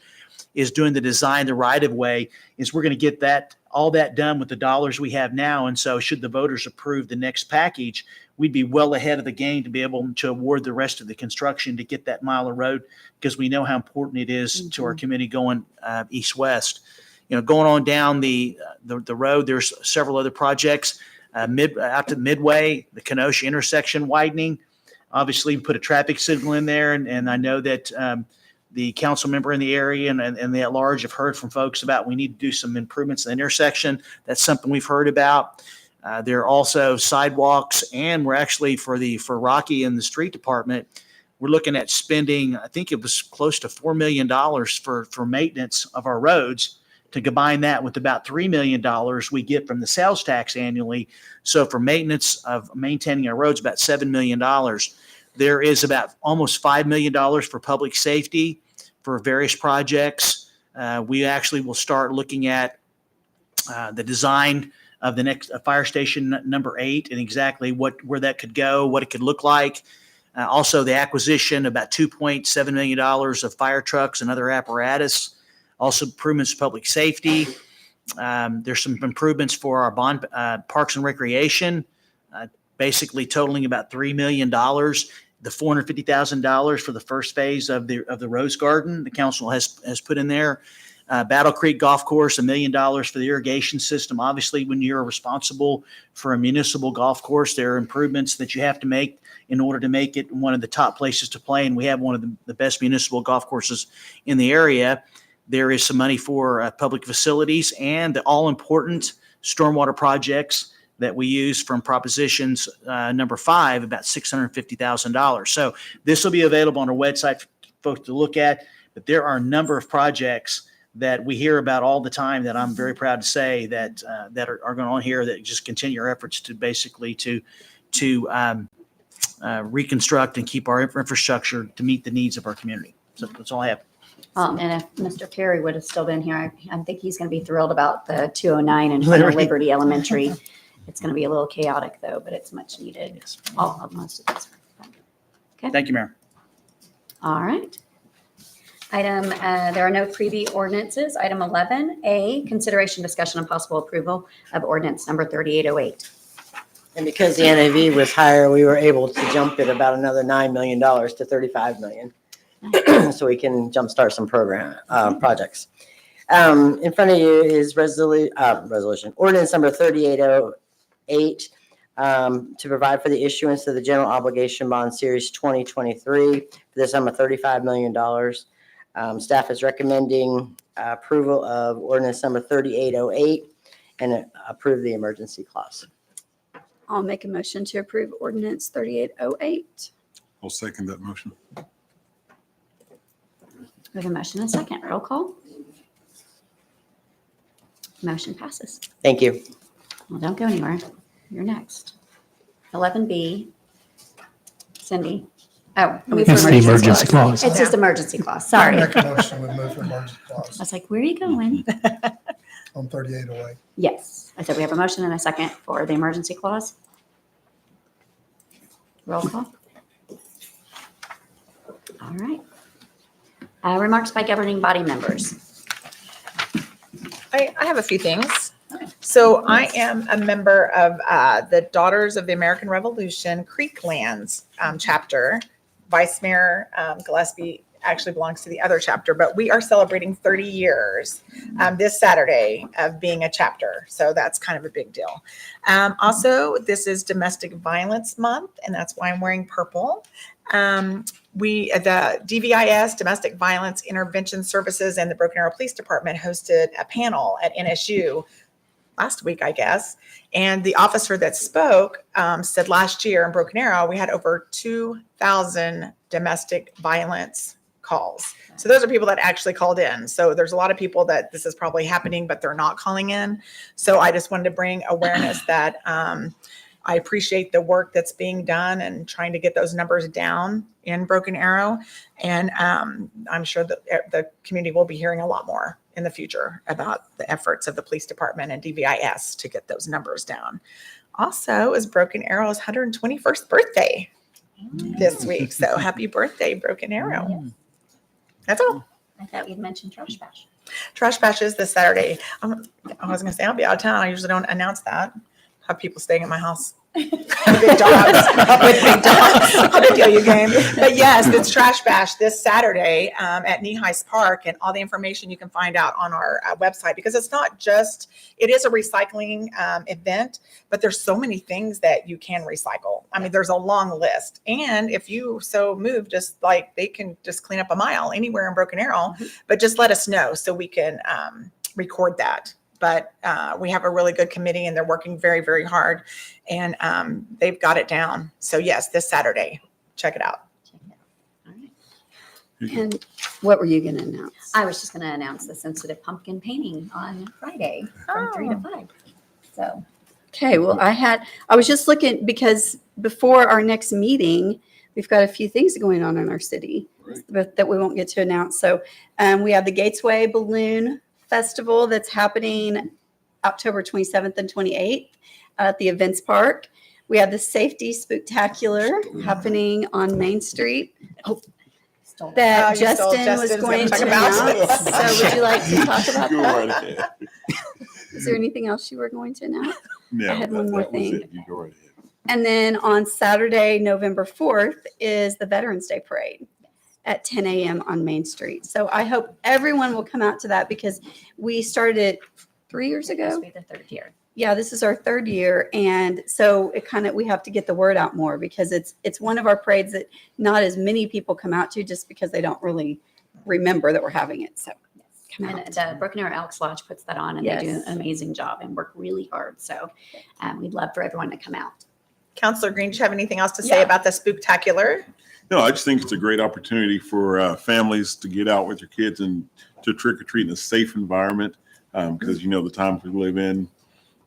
is doing the design, the right-of-way, is we're going to get all that done with the dollars we have now. And so should the voters approve the next package, we'd be well ahead of the game to be able to award the rest of the construction to get that mile of road, because we know how important it is to our community going east-west. Going on down the road, there's several other projects. Out to Midway, the Kenosha intersection widening. Obviously, we put a traffic signal in there, and I know that the council member in the area and the at large have heard from folks about we need to do some improvements in the intersection. That's something we've heard about. There are also sidewalks, and we're actually for Rocky and the street department, we're looking at spending, I think it was close to $4 million for maintenance of our roads. to combine that with about $3 million we get from the sales tax annually. So for maintenance of maintaining our roads, about $7 million. There is about almost $5 million for public safety for various projects. We actually will start looking at the design of the next fire station number 8 and exactly where that could go, what it could look like. Also, the acquisition about $2.7 million of fire trucks and other apparatus. Also, improvements to public safety. There's some improvements for our bond parks and recreation, basically totaling about $3 million. The $450,000 for the first phase of the Rose Garden, the council has put in there. Battle Creek Golf Course, $1 million for the irrigation system. Obviously, when you're responsible for a municipal golf course, there are improvements that you have to make in order to make it one of the top places to play. And we have one of the best municipal golf courses in the area. There is some money for public facilities and the all-important stormwater projects that we use from propositions number 5, about $650,000. So this will be available on our website for folks to look at. But there are a number of projects that we hear about all the time that I'm very proud to say that are going on here that just continue our efforts to basically to reconstruct and keep our infrastructure to meet the needs of our community. So that's all I have. And if Mr. Terry would have still been here, I think he's going to be thrilled about the 209 and Liberty Elementary. It's going to be a little chaotic though, but it's much needed. Yes. Most of this. Okay. Thank you, Mayor. All right. There are no preview ordinances. Item 11A, consideration, discussion, and possible approval of ordinance number 3808. And because the NAV was higher, we were able to jump it about another $9 million to $35 million. So we can jumpstart some projects. In front of you is resolution ordinance number 3808 to provide for the issuance of the general obligation bond series 2023 for the sum of $35 million. Staff is recommending approval of ordinance number 3808 and approve the emergency clause. I'll make a motion to approve ordinance 3808. I'll second that motion. We have a motion and a second. Roll call. Motion passes. Thank you. Well, don't go anywhere. You're next. 11B. Cindy. Oh, move for It's the emergency clause. It's just emergency clause. Sorry. Make a motion, we move for emergency I clause was like, where are you going? on 3808. Yes. I said we have a motion and a second for the emergency clause. Roll call. All right. Remarks by governing body members. I have a few things. So I am a member of the Daughters of the American Revolution Creeklands chapter. Vice Mayor Gillespie actually belongs to the other chapter, but we are celebrating 30 years this Saturday of being a chapter. So that's kind of a big deal. Also, this is Domestic Violence Month, and that's why I'm wearing purple. The DVIS, Domestic Violence Intervention Services, and the Broken Arrow Police Department hosted a panel at NSU last week, I guess. And the officer that spoke said last year in Broken Arrow, we had over 2,000 domestic violence calls. So those are people that actually called in. So there's a lot of people that this is probably happening, but they're not calling in. So I just wanted to bring awareness that I appreciate the work that's being done and trying to get those numbers down in Broken Arrow. And I'm sure that the community will be hearing a lot more in the future about the efforts of the police department and DVIS to get those numbers down. Also, is Broken Arrow's 121st birthday this week. So happy birthday, Broken Arrow. That's all. I thought we'd mentioned Trash Bash. Trash Bash is this Saturday. I was going to say I'll be out of town. I usually don't announce that. Have people staying at my house. Big dogs with big dogs. How big deal you game? But yes, it's Trash Bash this Saturday at Nehighs Park, and all the information you can find out on our website, because it's not just, it is a recycling event, but there's so many things that you can recycle. I mean, there's a long list, and if you so move, just like they can just clean up a mile anywhere in Broken Arrow, but just let us know so we can record that. But we have a really good committee, and they're working very, very hard, and they've got it down. So yes, this Saturday, check it out. All right. And what were you going to announce? I was just going to announce the sensitive pumpkin painting on Friday from 3 to 5. So Okay, well, I was just looking because before our next meeting, we've got a few things going on in our city that we won't get to announce. So we have the Gatesway Balloon Festival that's happening October 27th and 28th at the Events Park. We have the Safety Spooktacular happening on Main Street. That you stole Justin was Justin's going gonna to talk about. announce. So would you like to talk about Go that? right ahead. Is there anything else you were going to announce? No, I had one more that was thing. it. You go right ahead. And then on Saturday, November 4th is the Veterans Day Parade at 10 a.m. on Main Street. So I hope everyone will come out to that because we started it 3 years this ago. will be the 3rd year. Yeah, this is our 3rd year. And so we have to get the word out more because it's one of our parades that not as many people come out to just because they don't really remember that we're having it. So come And out. the Broken Arrow Elks Lodge puts that on, and they do Yes. an amazing job and work really hard. So we'd love for everyone to come out. Counselor Green, do you have anything else to say Yeah. about the Spooktacular? No, I just think it's a great opportunity for families to get out with your kids and to trick or treat in a safe environment. Because the times we live in,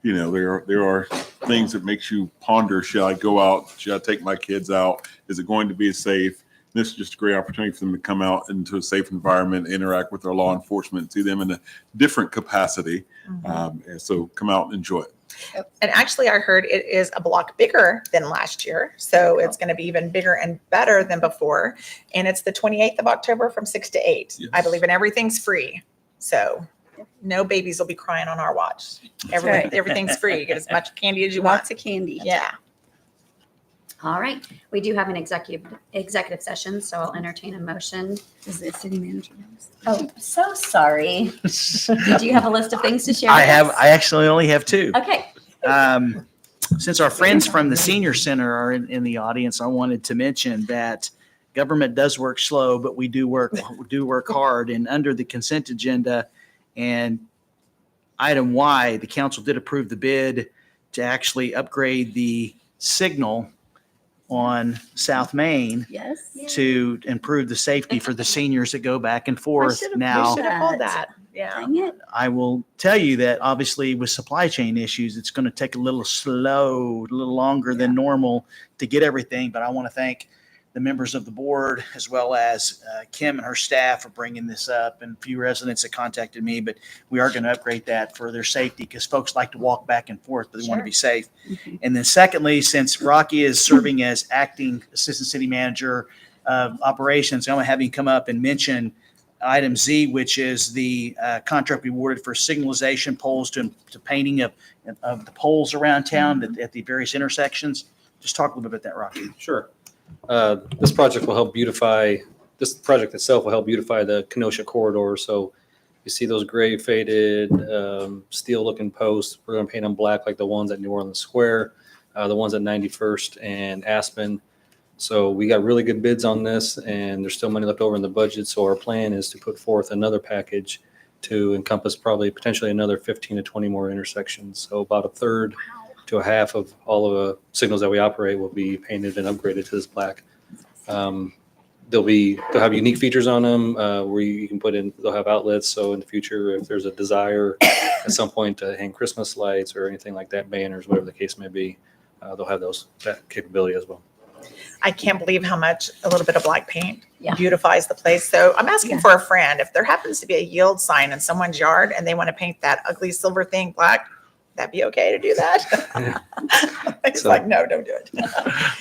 there are things that makes you ponder: should I go out? Should I take my kids out? Is it going to be safe? This is just a great opportunity for them to come out into a safe environment, interact with our law enforcement, see them in a different capacity. And so come out and enjoy it. And actually, I heard it is a block bigger than last year. So it's going to be even bigger and better than before. And it's the 28th of October from 6 to 8, I believe, and everything's free. So no babies will be crying on our watch. right. Everything's free. You get as much candy as you want. Lots of candy. Yeah. All right. We do have an executive session, so I'll entertain a motion. Is it city manager? Oh, so sorry. Did you have a list of things to share? I with have. us? I actually only have 2. Okay. Since our friends from the senior center are in the audience, I wanted to mention that government does work slow, but we do work hard. And under the consent agenda and item Y, the council did approve the bid to actually upgrade the signal on South Main Yes. to improve the safety for the seniors that go back and forth. We Now, should have pulled that. Yeah. Dang it. I will tell you that obviously with supply chain issues, it's going to take a little longer than normal to get everything. But I want to thank the members of the board as well as Kim and her staff for bringing this up, and a few residents that contacted me. But we are going to upgrade that for their safety because folks like to walk back and forth, but they want to be safe. And then secondly, since Rocky is serving as acting assistant city manager of operations, I'm going to have him come up and mention item Z, which is the contract we awarded for signalization poles to painting of the poles around town at the various intersections. Just talk a little bit about that, Rocky. Sure. This project itself will help beautify the Kenosha corridor. So you see those gray faded steel looking posts. We're going to paint them black like the ones at New Orleans Square, the ones at 91st and Aspen. So we got really good bids on this, and there's still money left over in the budget. So our plan is to put forth another package to encompass probably potentially another 15 to 20 more intersections. So about a third to a half of all of the signals that we operate will be painted and upgraded to this black. They'll have unique features on them where you can put in, they'll have outlets. So in the future, if there's a desire at some point to hang Christmas lights or anything like that, banners, whatever the case may be, they'll have that capability as well. I can't believe how much a little bit of black paint beautifies the place. So I'm asking for a friend. If there happens to be a yield sign in someone's yard and they want to paint that ugly silver thing black, that'd be okay to do that? It's like, no, don't do it.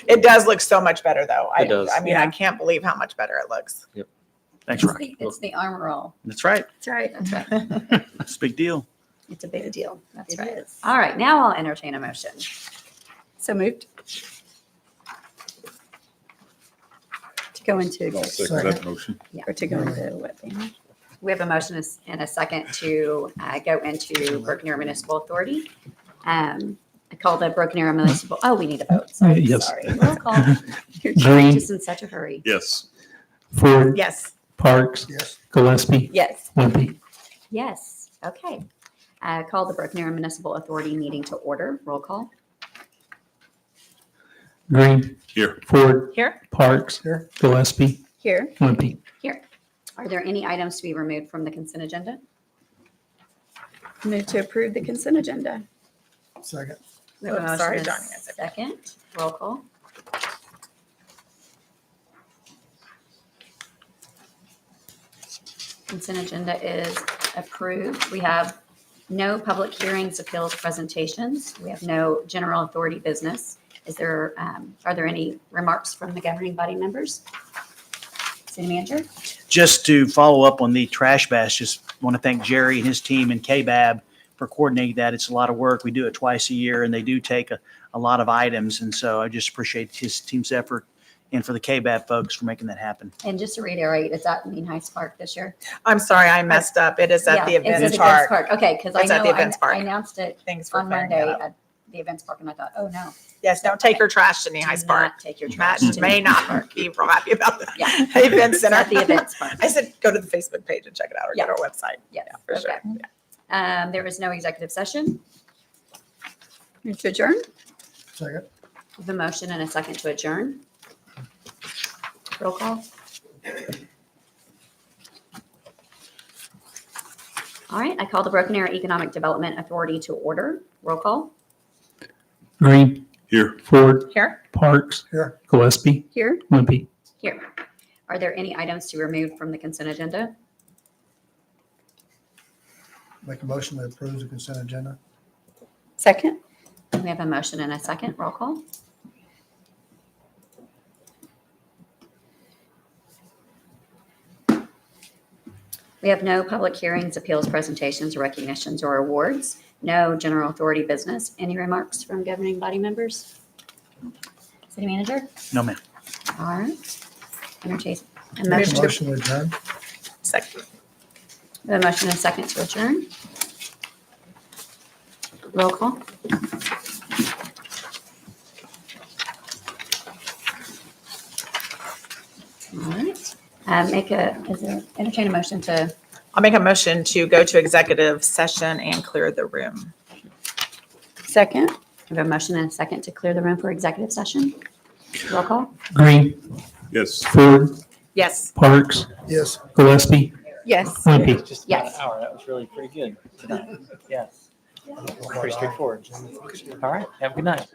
It does look so much better, though. It does. I mean, I can't believe how much better it looks. Yep. Thanks, It's Rocky. it's the armor roll. That's right. That's right. That's right. It's a big deal. It's a big deal. That's It right. is. All right. Now I'll entertain a motion. So moved. To go into I'll second that motion. or to go into what thing? We have a motion and a second to go into Broken Arrow Municipal Authority. I call the Broken Arrow Municipal. Oh, we need a vote. Sorry. Yes. Sorry. Roll call. You're Green. just in such a hurry. Yes. Ford. Yes. Parks. Yes. Gillespie. Yes. Wimpy. Yes. Okay. Call the Broken Arrow Municipal Authority meeting to order. Roll call. Green. Here. Ford. Here. Parks. Here. Gillespie. Here. Wimpy. Here. Are there any items to be removed from the consent agenda? Move to approve the consent agenda. Second. We have a Oops, motion sorry, and a Johnny, I said- second. Roll call. Consent agenda is approved. We have no public hearings, appeals, presentations. We have no general authority business. Are there any remarks from the governing body members? City manager? Just to follow up on the trash bash, just want to thank Jerry and his team and KBAB for coordinating that. It's a lot of work. We do it twice a year, and they do take a lot of items. And so I just appreciate his team's effort and for the KBAB folks for making that happen. And just to reiterate, it's at Mean Heights Park this year. I'm sorry, I messed up. It is at the Yeah, it's events at park. Okay, because I It's at know the events I park. announced it Thanks for on clearing Monday that up. at the events park, and I thought, oh, no. Yes, don't take your trash to Knee Do Heights Park. not take your trash Matt to may Knee not Heights Park. be real happy about that. Yeah. Event center. At the events park. I said, go to the Facebook page and check it out, or go to our website. Yes, Yeah, for sure. okay. Yeah. There is no executive session. Move to adjourn. Second. With a motion and a second to adjourn. Roll call. All right, I call the Broken Arrow Economic Development Authority to order. Roll call. Green. Here. Ford. Here. Parks. Here. Gillespie. Here. Wimpy. Here. Are there any items to be removed from the consent agenda? Make a motion to approve the consent agenda. Second. We have a motion and a second. Roll call. We have no public hearings, appeals, presentations, recognitions, or awards. No general authority business. Any remarks from governing body members? City manager? No, ma'am. All right. Entertain a Make motion. a motion to adjourn. Second. We have a motion and a second to adjourn. Roll call. All right. Entertain a motion to, I'll make a motion to go to executive session and clear the room. Second. we have a motion and a second to clear the room for executive session. Roll call. Green. Yes. Ford. Yes. Parks. Yes. Gillespie. Yes. Wimpy. Just Yes. about an hour. That was really pretty good tonight. Yeah. Pretty straightforward. All right. Have a good night.